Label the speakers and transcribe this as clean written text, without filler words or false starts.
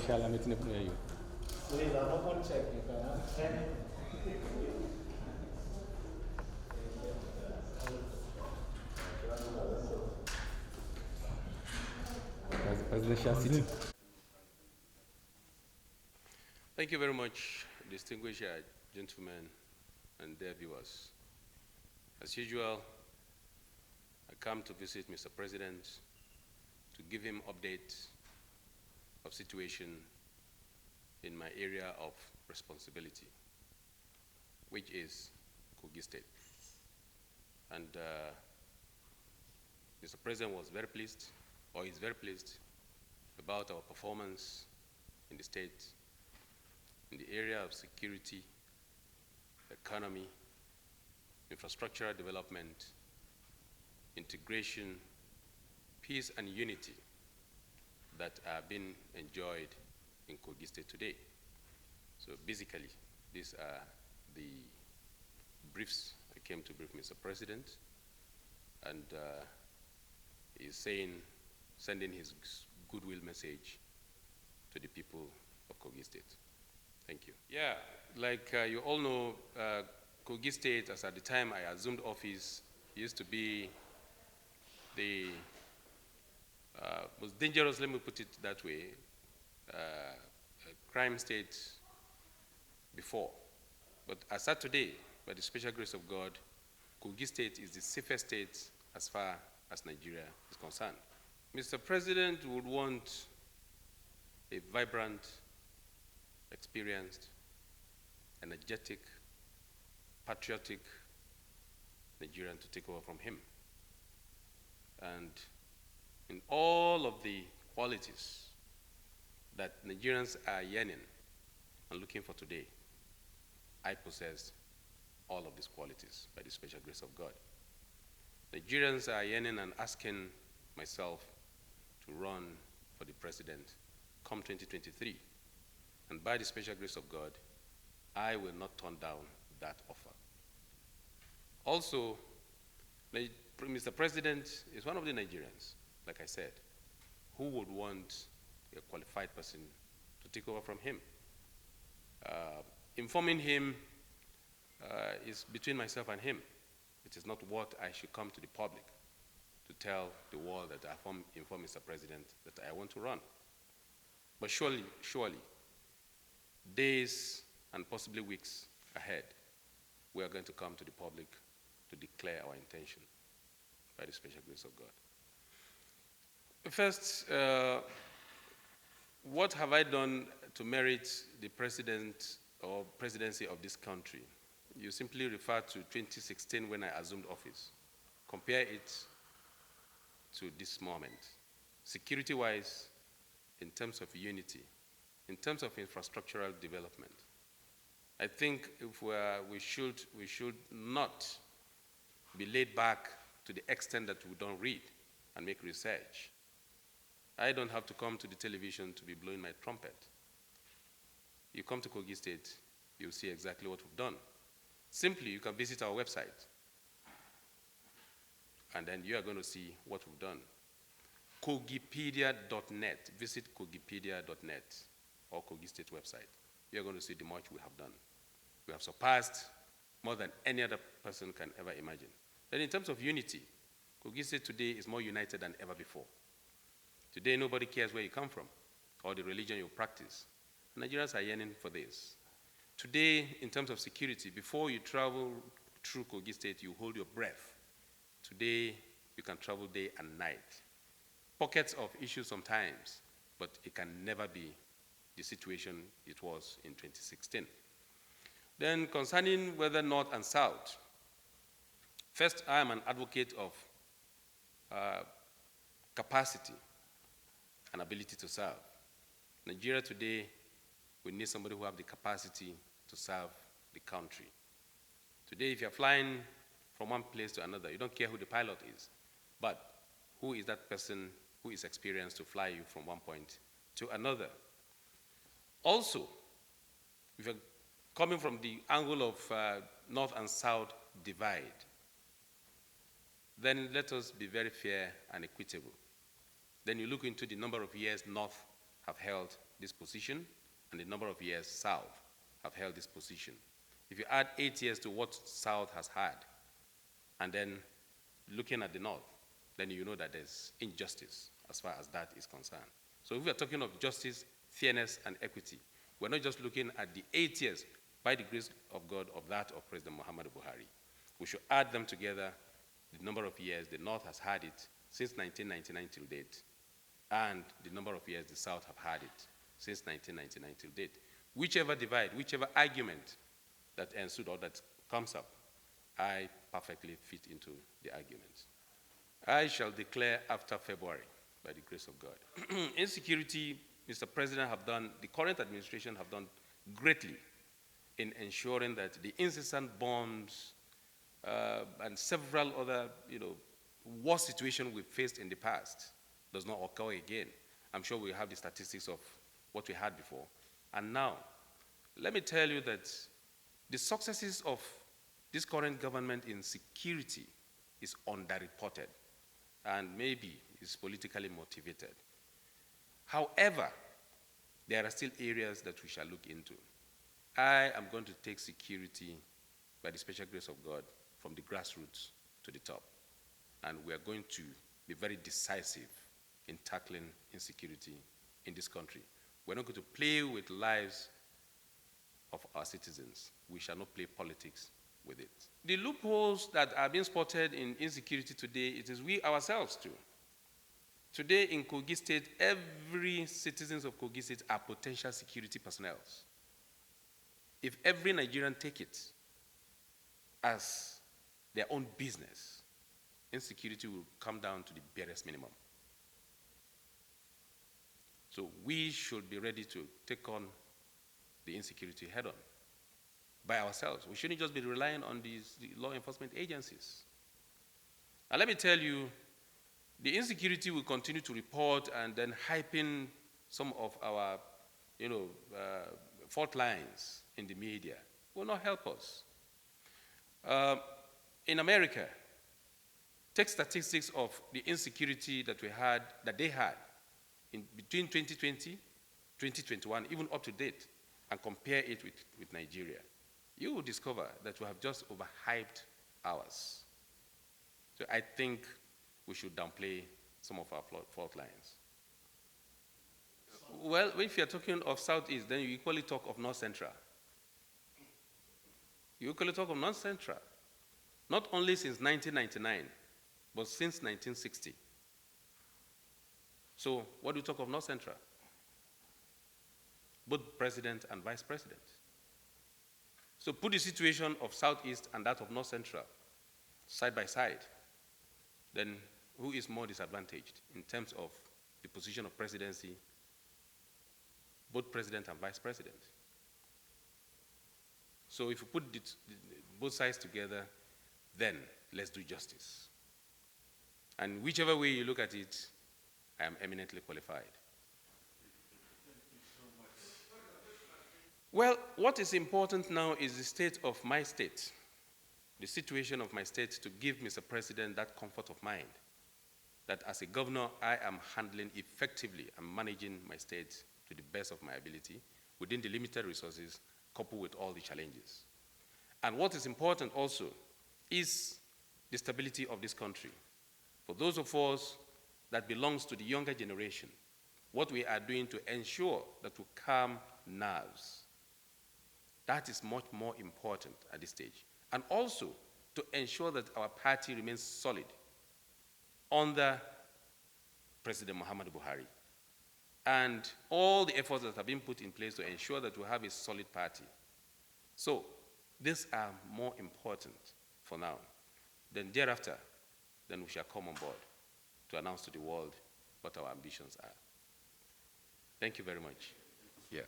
Speaker 1: inshallah meeting you.
Speaker 2: Please, I'm open check if I have any.
Speaker 1: Presidential city.
Speaker 3: Thank you very much, distinguished gentlemen and dear viewers. As usual, I come to visit Mr. President to give him updates of situation in my area of responsibility, which is Kogi State. And Mr. President was very pleased, or is very pleased, about our performance in the state in the area of security, economy, infrastructural development, integration, peace and unity that are being enjoyed in Kogi State today. So basically, these are the briefs I came to brief Mr. President, and he's sending his goodwill message to the people of Kogi State. Thank you. Yeah, like you all know, Kogi State, as at the time I assumed office, used to be the most dangerous, let me put it that way, crime state before. But as at today, by the special grace of God, Kogi State is the safest state as far as Nigeria is concerned. Mr. President would want a vibrant, experienced, energetic, patriotic Nigerian to take over from him. And in all of the qualities that Nigerians are yearning and looking for today, I possess all of these qualities by the special grace of God. Nigerians are yearning and asking myself to run for the president come 2023. And by the special grace of God, I will not turn down that offer. Also, Mr. President is one of the Nigerians, like I said, who would want a qualified person to take over from him. Informing him is between myself and him. It is not what I should come to the public to tell the world that I inform Mr. President that I want to run. But surely, days and possibly weeks ahead, we are going to come to the public to declare our intention by the special grace of God. First, what have I done to merit the president or presidency of this country? You simply refer to 2016 when I assumed office. Compare it to this moment. Security-wise, in terms of unity, in terms of infrastructural development, I think if we should not be laid back to the extent that we don't read and make research. I don't have to come to the television to be blowing my trumpet. You come to Kogi State, you'll see exactly what we've done. Simply, you can visit our website, and then you are going to see what we've done. Kogipedia.net. Visit Kogipedia.net or Kogi State website. You're going to see the much we have done. We have surpassed more than any other person can ever imagine. Then in terms of unity, Kogi State today is more united than ever before. Today, nobody cares where you come from or the religion you practice. Nigerians are yearning for this. Today, in terms of security, before you travel through Kogi State, you hold your breath. Today, you can travel day and night. Pockets of issues sometimes, but it can never be the situation it was in 2016. Then concerning whether North and South, first, I am an advocate of capacity and ability to serve. Nigeria today, we need somebody who has the capacity to serve the country. Today, if you're flying from one place to another, you don't care who the pilot is, but who is that person who is experienced to fly you from one point to another. Also, if you're coming from the angle of North and South divide, then let us be very fair and equitable. Then you look into the number of years North have held this position, and the number of years South have held this position. If you add 8 years to what South has had, and then looking at the North, then you know that there's injustice as far as that is concerned. So if we are talking of justice, fairness, and equity, we're not just looking at the 8 years, by the grace of God, of that of President Muhammadu Buhari. We should add them together, the number of years the North has had it since 1999 till date, and the number of years the South have had it since 1999 till date. Whichever divide, whichever argument that ensued or that comes up, I perfectly fit into the argument. I shall declare after February, by the grace of God. Insecurity, Mr. President, the current administration have done greatly in ensuring that the incessant bombs and several other, war situations we've faced in the past does not occur again. I'm sure we have the statistics of what we had before. And now, let me tell you that the successes of this current government in security is underreported and maybe is politically motivated. However, there are still areas that we shall look into. I am going to take security, by the special grace of God, from the grassroots to the top. And we are going to be very decisive in tackling insecurity in this country. We're not going to play with lives of our citizens. We shall not play politics with it. The loopholes that are being spotted in insecurity today, it is we ourselves too. Today in Kogi State, every citizens of Kogi State are potential security personnel. If every Nigerian take it as their own business, insecurity will come down to the barest minimum. So we should be ready to take on the insecurity head on by ourselves. We shouldn't just be relying on the law enforcement agencies. And let me tell you, the insecurity will continue to report and then hyping some of our, fault lines in the media will not help us. In America, take statistics of the insecurity that they had in between 2020, 2021, even up to date, and compare it with Nigeria. You will discover that we have just overhyped ours. So I think we should downplay some of our fault lines. Well, if you're talking of Southeast, then you equally talk of North Central. You equally talk of North Central. Not only since 1999, but since 1960. So what do you talk of North Central? Both president and vice president. So put the situation of Southeast and that of North Central side by side, then who is more disadvantaged in terms of the position of presidency, both president and vice president? So if you put both sides together, then let's do justice. And whichever way you look at it, I am eminently qualified. Well, what is important now is the state of my state, the situation of my state, to give Mr. President that comfort of mind that as a governor, I am handling effectively and managing my state to the best of my ability within the limited resources coupled with all the challenges. And what is important also is the stability of this country. For those of us that belongs to the younger generation, what we are doing to ensure that we calm nerves, that is much more important at this stage. And also to ensure that our party remains solid under President Muhammadu Buhari. And all the efforts that have been put in place to ensure that we have a solid party. So these are more important for now. Then thereafter, then we shall come on board to announce to the world what our ambitions are. Thank you very much. Yeah.